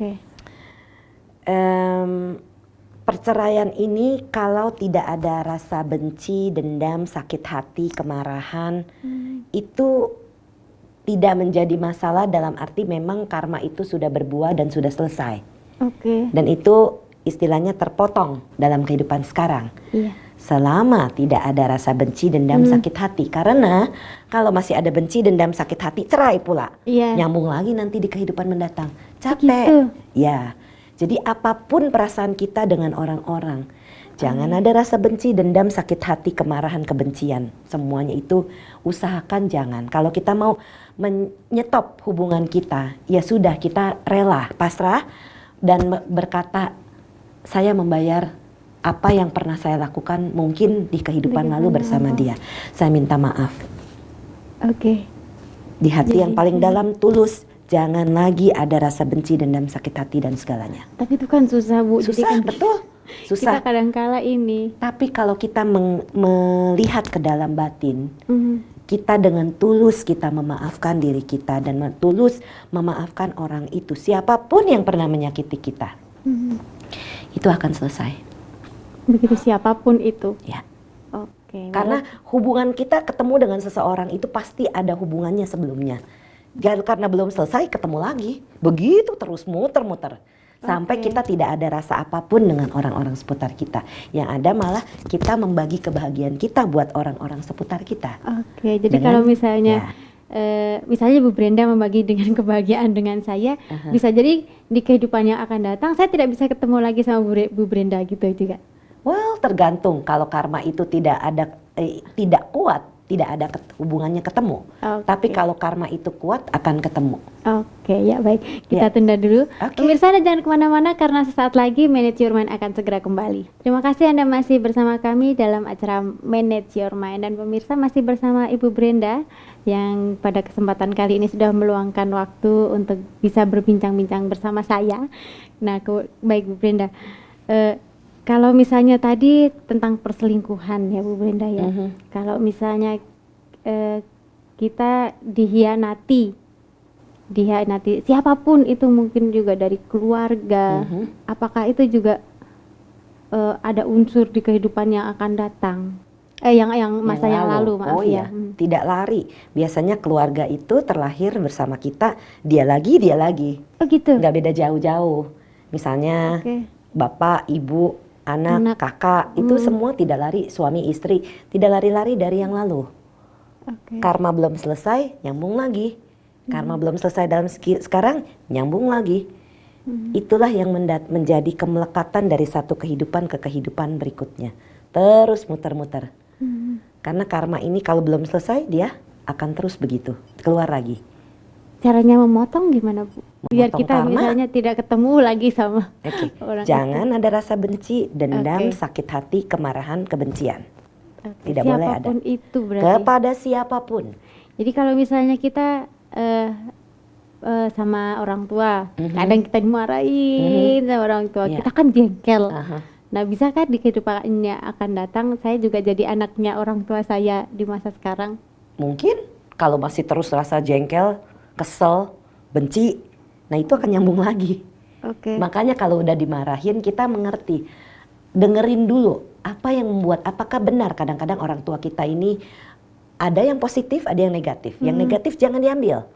Perceraian ini kalau tidak ada rasa benci, dendam, sakit hati, kemarahan, itu tidak menjadi masalah dalam arti memang karma itu sudah berbuah dan sudah selesai. Dan itu istilahnya terpotong dalam kehidupan sekarang. Selama tidak ada rasa benci, dendam, sakit hati. Karena kalau masih ada benci, dendam, sakit hati, cerai pula. Nyambung lagi nanti di kehidupan mendatang. Capek. Ya. Jadi apapun perasaan kita dengan orang-orang, jangan ada rasa benci, dendam, sakit hati, kemarahan, kebencian. Semuanya itu usahakan jangan. Kalau kita mau menyetop hubungan kita, ya sudah kita rela, pasrah dan berkata, saya membayar apa yang pernah saya lakukan mungkin di kehidupan lalu bersama dia. Saya minta maaf. Di hati yang paling dalam tulus. Jangan lagi ada rasa benci, dendam, sakit hati dan segalanya. Tapi itu kan susah, Bu. Susah, betul. Susah. Kita kadang-kala ini. Tapi kalau kita melihat ke dalam batin, kita dengan tulus kita memaafkan diri kita dan tulus memaafkan orang itu, siapapun yang pernah menyakiti kita. itu akan selesai. Begitu siapapun itu. Ya. Oke. Karena hubungan kita ketemu dengan seseorang itu pasti ada hubungannya sebelumnya. Karena belum selesai ketemu lagi. Begitu terus muter-muter. Sampai kita tidak ada rasa apapun dengan orang-orang seputar kita. Yang ada malah kita membagi kebahagiaan kita buat orang-orang seputar kita. Oke, jadi kalau misalnya misalnya Bu Brenda membagi dengan kebahagiaan dengan saya, bisa jadi di kehidupan yang akan datang saya tidak bisa ketemu lagi sama Bu Brenda gitu juga. Well, tergantung. Kalau karma itu tidak kuat, tidak ada hubungannya ketemu. Tapi kalau karma itu kuat, akan ketemu. Oke, ya baik. Kita tunda dulu. Pemirsa, jangan kemana-mana karena sesaat lagi Manage Your Mind akan segera kembali. Terima kasih Anda masih bersama kami dalam acara Manage Your Mind. Dan pemirsa masih bersama Ibu Brenda yang pada kesempatan kali ini sudah meluangkan waktu untuk bisa berbincang-bincang bersama saya. Nah, baik Bu Brenda. Kalau misalnya tadi tentang perselingkuhan ya Bu Brenda ya, kalau misalnya kita dihianati siapapun itu, mungkin juga dari keluarga, apakah itu juga ada unsur di kehidupan yang akan datang? Yang masa yang lalu, maaf ya. Tidak lari. Biasanya keluarga itu terlahir bersama kita, dia lagi. Oh gitu. Nggak beda jauh-jauh. Misalnya bapak, ibu, anak, kakak, itu semua tidak lari, suami, istri, tidak lari-lari dari yang lalu. Karma belum selesai, nyambung lagi. Karma belum selesai dalam sekarang, nyambung lagi. Itulah yang menjadi kemelekatan dari satu kehidupan ke kehidupan berikutnya. Terus muter-muter. Karena karma ini kalau belum selesai, dia akan terus begitu, keluar lagi. Caranya memotong gimana Bu? Biar Memotong kita karma, misalnya tidak ketemu lagi sama orang jangan itu. ada rasa benci, dendam, sakit hati, kemarahan, kebencian. Tidak boleh ada. Siapapun itu berarti. Kepada siapapun. Jadi kalau misalnya kita sama orang tua, kadang kita dimarahin sama orang tua, kita kan jengkel. Nah, bisakah di kehidupannya akan datang saya juga jadi anaknya orang tua saya di masa sekarang? Mungkin kalau masih terus rasa jengkel, kesel, benci, nah itu akan nyambung lagi. Makanya kalau udah dimarahin kita mengerti, dengerin dulu apa yang membuat, apakah benar kadang-kadang orang tua kita ini ada yang positif, ada yang negatif. Yang negatif jangan diambil.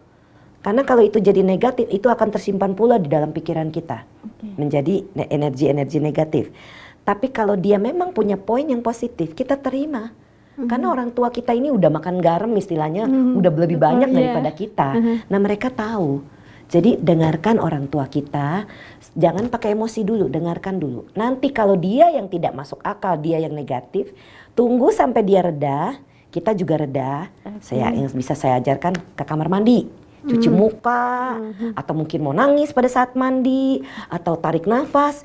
Karena kalau itu jadi negatif, itu akan tersimpan pula di dalam pikiran kita. Menjadi energi-energi negatif. Tapi kalau dia memang punya poin yang positif, kita terima. Karena orang tua kita ini udah makan garam istilahnya, udah lebih banyak daripada kita. Nah mereka tahu. Jadi dengarkan orang tua kita, jangan pakai emosi dulu, dengarkan dulu. Nanti kalau dia yang tidak masuk akal, dia yang negatif, tunggu sampai dia reda, kita juga reda. Yang bisa saya ajarkan ke kamar mandi. Cuci muka, atau mungkin mau nangis pada saat mandi, atau tarik nafas,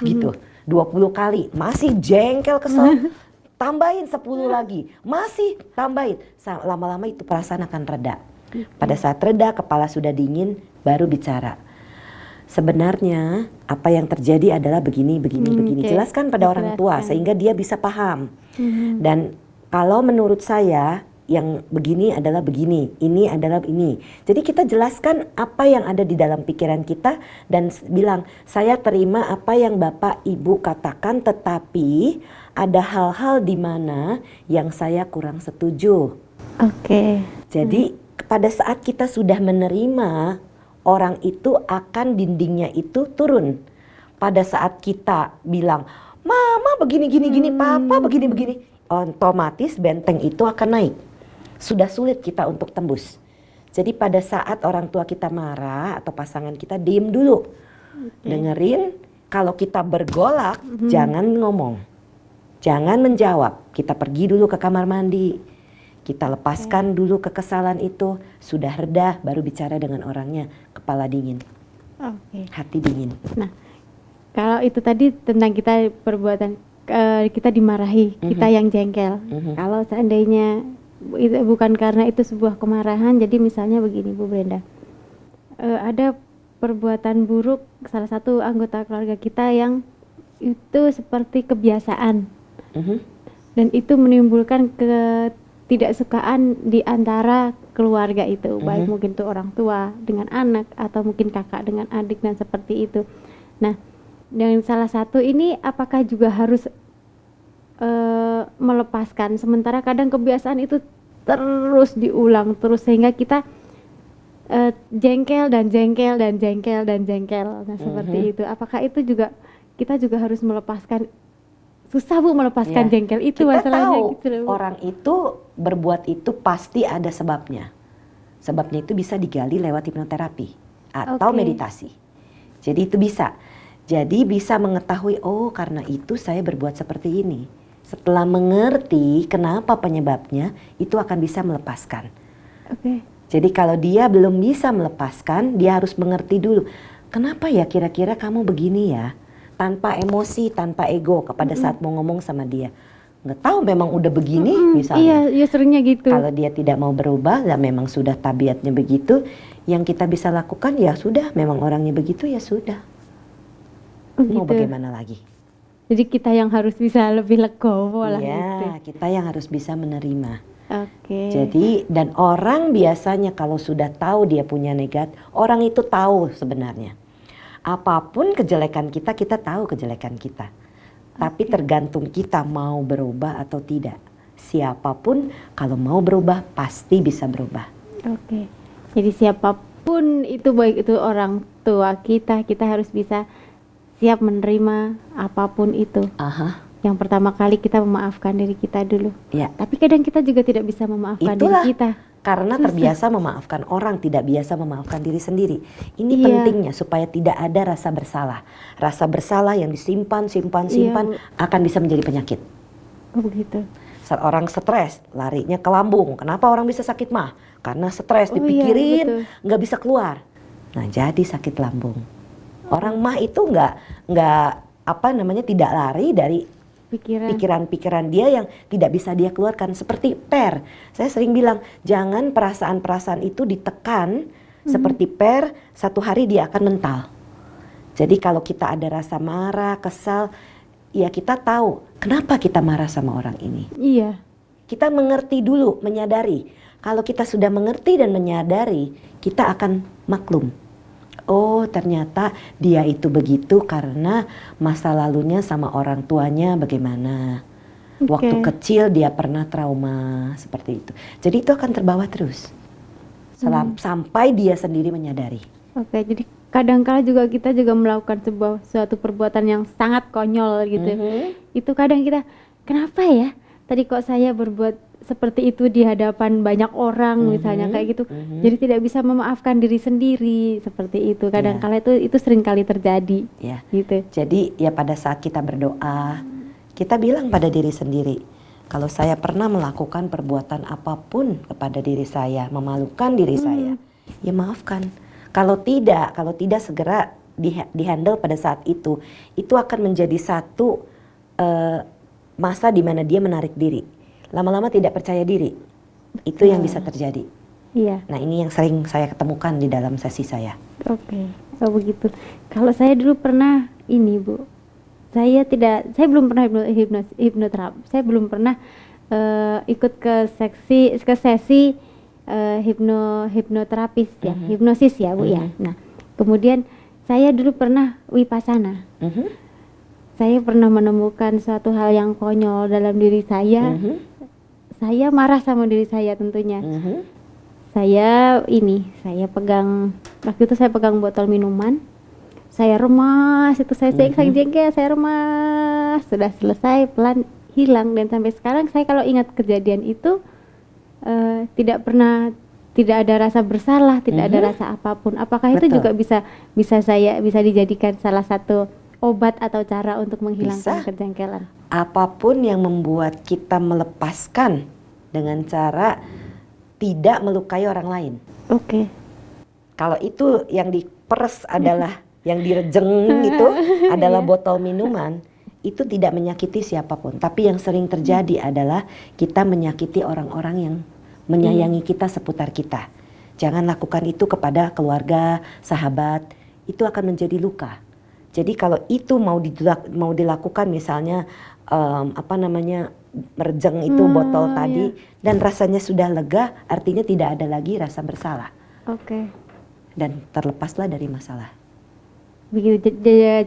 gitu, 20 kali, masih jengkel kesel, tambahin 10 lagi, masih tambahin, lama-lama itu perasaan akan reda. Pada saat reda, kepala sudah dingin, baru bicara. Sebenarnya apa yang terjadi adalah begini. Jelaskan pada orang tua sehingga dia bisa paham. Dan kalau menurut saya, yang begini adalah begini, ini adalah ini. Jadi kita jelaskan apa yang ada di dalam pikiran kita dan bilang, saya terima apa yang Bapak Ibu katakan, tetapi ada hal-hal di mana yang saya kurang setuju. Jadi pada saat kita sudah menerima, orang itu akan dindingnya itu turun. Pada saat kita bilang, Mama begini, Papa begini, otomatis benteng itu akan naik. Sudah sulit kita untuk tembus. Jadi pada saat orang tua kita marah atau pasangan kita, diem dulu. Dengerin, kalau kita bergolak, jangan ngomong. Jangan menjawab. Kita pergi dulu ke kamar mandi. Kita lepaskan dulu kekesalan itu. Sudah reda, baru bicara dengan orangnya. Kepala dingin. Hati dingin. Nah, kalau itu tadi tentang kita perbuatan, kita dimarahi, kita yang jengkel. Kalau seandainya itu bukan karena itu sebuah kemarahan, jadi misalnya begini Bu Brenda, ada perbuatan buruk salah satu anggota keluarga kita yang itu seperti kebiasaan, dan itu menimbulkan ketidaksukaan di antara keluarga itu, baik mungkin itu orang tua dengan anak atau mungkin kakak dengan adik dan seperti itu. Nah, Dan salah satu ini apakah juga harus melepaskan, sementara kadang kebiasaan itu terus diulang terus sehingga kita jengkel dan jengkel dan jengkel dan jengkel. Nah, seperti itu. Apakah itu juga kita juga harus melepaskan? Susah Bu melepaskan jengkel itu kita masalahnya tahu gitu loh, Bu. orang itu berbuat itu pasti ada sebabnya. Sebabnya itu bisa digali lewat hipnoterapi atau meditasi. Jadi itu bisa. Jadi bisa mengetahui, oh karena itu saya berbuat seperti ini. Setelah mengerti kenapa penyebabnya, itu akan bisa melepaskan. Jadi kalau dia belum bisa melepaskan, dia harus mengerti dulu. Kenapa ya kira-kira kamu begini ya? Tanpa emosi, tanpa ego kepada saat mau ngomong sama dia. Nggak tahu memang udah begini misalnya. Iya seringnya gitu. Kalau dia tidak mau berubah, ya memang sudah tabiatnya begitu. Yang kita bisa lakukan ya sudah, memang orangnya begitu ya sudah. Mau bagaimana lagi? Jadi kita yang harus bisa lebih legowo lah gitu. Iya, kita yang harus bisa menerima. Jadi dan orang biasanya kalau sudah tahu dia punya negat, orang itu tahu sebenarnya. Apapun kejelekan kita, kita tahu kejelekan kita. Tapi tergantung kita mau berubah atau tidak. Siapapun kalau mau berubah pasti bisa berubah. Jadi siapapun itu, baik itu orang tua kita, kita harus bisa siap menerima apapun itu. Yang pertama kali kita memaafkan diri kita dulu. Tapi kadang kita juga tidak bisa memaafkan diri kita. Karena terbiasa memaafkan orang, tidak biasa memaafkan diri sendiri. Ini pentingnya supaya tidak ada rasa bersalah. Rasa bersalah yang disimpan, simpan akan bisa menjadi penyakit. Begitu. Saat orang stres, larinya ke lambung. Kenapa orang bisa sakit mah? Karena stres, dipikirin, nggak bisa keluar. Nah, jadi sakit lambung. Orang mah itu tidak lari dari pikiran-pikiran dia yang tidak bisa dia keluarkan, seperti per. Saya sering bilang, jangan perasaan-perasaan itu ditekan seperti per, satu hari dia akan mental. Jadi kalau kita ada rasa marah, kesal, ya kita tahu kenapa kita marah sama orang ini. Kita mengerti dulu, menyadari. Kalau kita sudah mengerti dan menyadari, kita akan maklum. Oh ternyata dia itu begitu karena masa lalunya sama orang tuanya bagaimana. Waktu kecil dia pernah trauma seperti itu. Jadi itu akan terbawa terus sampai dia sendiri menyadari. Jadi kadang-kala juga kita juga melakukan suatu perbuatan yang sangat konyol gitu. Itu kadang kita, kenapa ya tadi kok saya berbuat seperti itu di hadapan banyak orang misalnya kayak gitu. Jadi tidak bisa memaafkan diri sendiri seperti itu. Kadang-kala itu sering kali terjadi. Gitu. Jadi ya pada saat kita berdoa, kita bilang pada diri sendiri, kalau saya pernah melakukan perbuatan apapun kepada diri saya, memalukan diri saya, ya maafkan. Kalau tidak segera dihandle pada saat itu akan menjadi satu masa di mana dia menarik diri. Lama-lama tidak percaya diri. Itu yang bisa terjadi. Nah ini yang sering saya ketemukan di dalam sesi saya. Oh begitu. Kalau saya dulu pernah ini Bu, saya belum pernah hipnoterapi. Saya belum pernah ikut ke sesi hipnoterapis ya, hipnosis ya Bu ya. Nah kemudian saya dulu pernah wipasana. Saya pernah menemukan suatu hal yang konyol dalam diri saya. Saya marah sama diri saya tentunya. Saya pegang, waktu itu saya pegang botol minuman. Saya remas, itu saya jengkel, saya remas. Sudah selesai, pelan hilang. Dan sampai sekarang saya kalau ingat kejadian itu tidak ada rasa bersalah, tidak ada rasa apapun. Apakah itu juga bisa dijadikan salah satu obat atau cara untuk menghilangkan kejengkelan? Apapun yang membuat kita melepaskan dengan cara tidak melukai orang lain. Kalau itu yang diperes adalah yang direjeng itu adalah botol minuman, itu tidak menyakiti siapapun. Tapi yang sering terjadi adalah kita menyakiti orang-orang yang menyayangi kita seputar kita. Jangan lakukan itu kepada keluarga, sahabat, itu akan menjadi luka. Jadi kalau itu mau dilakukan misalnya merejeng itu botol tadi dan rasanya sudah lega, artinya tidak ada lagi rasa bersalah. Dan terlepaslah dari masalah. Begitu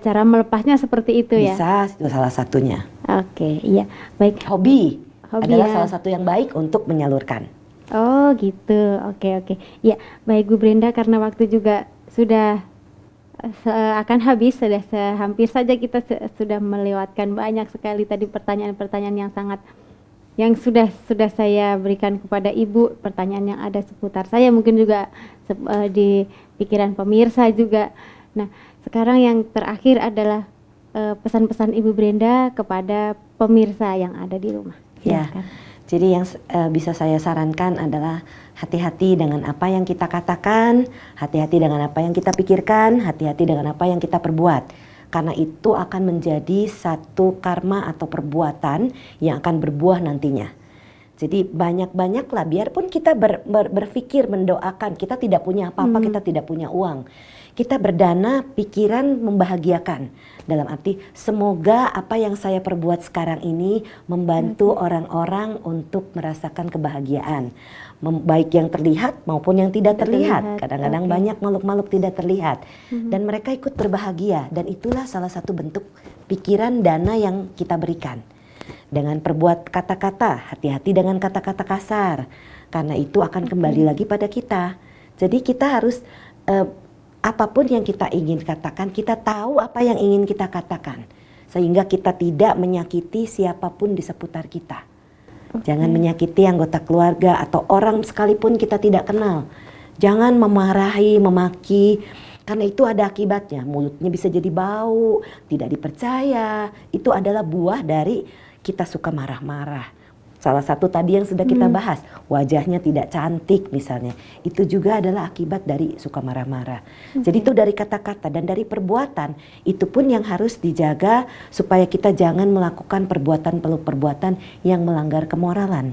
cara melepasnya seperti itu ya. Bisa, itu salah satunya. Oke, iya. Baik. Hobi adalah ya. salah satu yang baik untuk menyalurkan. Oh, gitu. Oke. Ya, baik Bu Brenda, karena waktu juga sudah akan habis, hampir saja kita sudah melewatkan banyak sekali tadi pertanyaan-pertanyaan yang sudah saya berikan kepada Ibu, pertanyaan yang ada seputar saya, mungkin juga di pikiran pemirsa juga. Nah, sekarang yang terakhir adalah pesan-pesan Ibu Brenda kepada pemirsa yang ada di rumah. Silakan. Ya, jadi yang bisa saya sarankan adalah hati-hati dengan apa yang kita katakan, hati-hati dengan apa yang kita pikirkan, hati-hati dengan apa yang kita perbuat. Karena itu akan menjadi satu karma atau perbuatan yang akan berbuah nantinya. Jadi banyak-banyaklah, biarpun kita berpikir, mendoakan, kita tidak punya apa-apa, kita tidak punya uang. Kita berdana pikiran membahagiakan. Dalam arti semoga apa yang saya perbuat sekarang ini membantu orang-orang untuk merasakan kebahagiaan. Baik yang terlihat maupun yang tidak terlihat. Kadang-kadang banyak makhluk-makhluk tidak terlihat. Dan mereka ikut berbahagia. Dan itulah salah satu bentuk pikiran dana yang kita berikan. Dengan perbuat kata-kata, hati-hati dengan kata-kata kasar. Karena itu akan kembali lagi pada kita. Jadi kita harus apapun yang kita ingin katakan, kita tahu apa yang ingin kita katakan. Sehingga kita tidak menyakiti siapapun di seputar kita. Jangan menyakiti anggota keluarga atau orang sekalipun kita tidak kenal. Jangan memarahi, memaki, karena itu ada akibatnya. Mulutnya bisa jadi bau, tidak dipercaya. Itu adalah buah dari kita suka marah-marah. Salah satu tadi yang sudah kita bahas, wajahnya tidak cantik misalnya. Itu juga adalah akibat dari suka marah-marah. Jadi itu dari kata-kata dan dari perbuatan. Itu pun yang harus dijaga supaya kita jangan melakukan perbuatan yang melanggar kemoralan.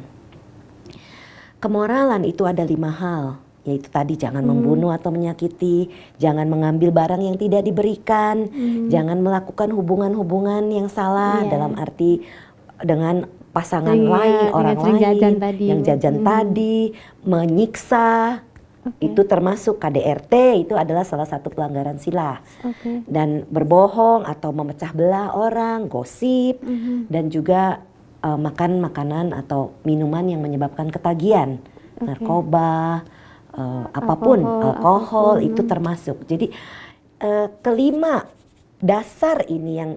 Kemoralan itu ada 5 hal. Yaitu tadi jangan membunuh atau menyakiti, jangan mengambil barang yang tidak diberikan, jangan melakukan hubungan-hubungan yang salah dalam arti dengan pasangan lain, orang lain, yang jajan tadi, menyiksa, itu termasuk KDRT, itu adalah salah satu pelanggaran sila. Dan berbohong atau memecah belah orang, gosip, dan juga makan makanan atau minuman yang menyebabkan ketagihan, narkoba, apapun, alkohol itu termasuk. Jadi kelima dasar ini yang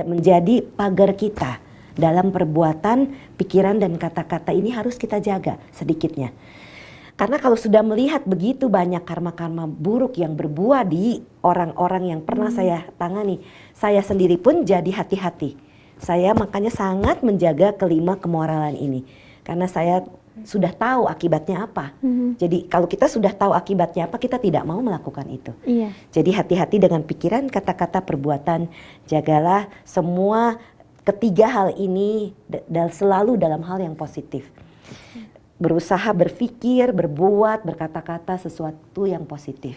menjadi pagar kita. Dalam perbuatan, pikiran dan kata-kata ini harus kita jaga sedikitnya. Karena kalau sudah melihat begitu banyak karma-karma buruk yang berbuah di orang-orang yang pernah saya tangani, saya sendiri pun jadi hati-hati. Saya makanya sangat menjaga kelima kemoralan ini. Karena saya sudah tahu akibatnya apa. Jadi kalau kita sudah tahu akibatnya apa, kita tidak mau melakukan itu. Jadi hati-hati dengan pikiran, kata-kata, perbuatan. Jagalah semua ketiga hal ini selalu dalam hal yang positif. Berusaha berpikir, berbuat, berkata-kata sesuatu yang positif.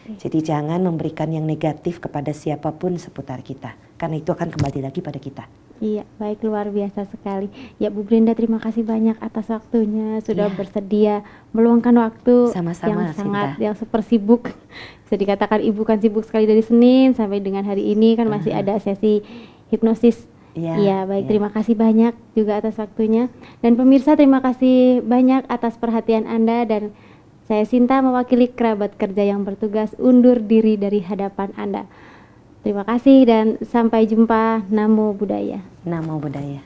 Jadi jangan memberikan yang negatif kepada siapapun seputar kita. Karena itu akan kembali lagi pada kita. Iya, baik, luar biasa sekali. Ya Bu Brenda, terima kasih banyak atas waktunya. Sudah bersedia meluangkan waktu yang super sibuk. Bisa dikatakan Ibu kan sibuk sekali dari Senin sampai dengan hari ini kan masih ada sesi hipnosis. Iya, baik, terima kasih banyak juga atas waktunya. Dan pemirsa, terima kasih banyak atas perhatian Anda. Dan saya Sinta mewakili kerabat kerja yang bertugas undur diri dari hadapan Anda. Terima kasih dan sampai jumpa. Namo Buddhaya. Namo Buddhaya.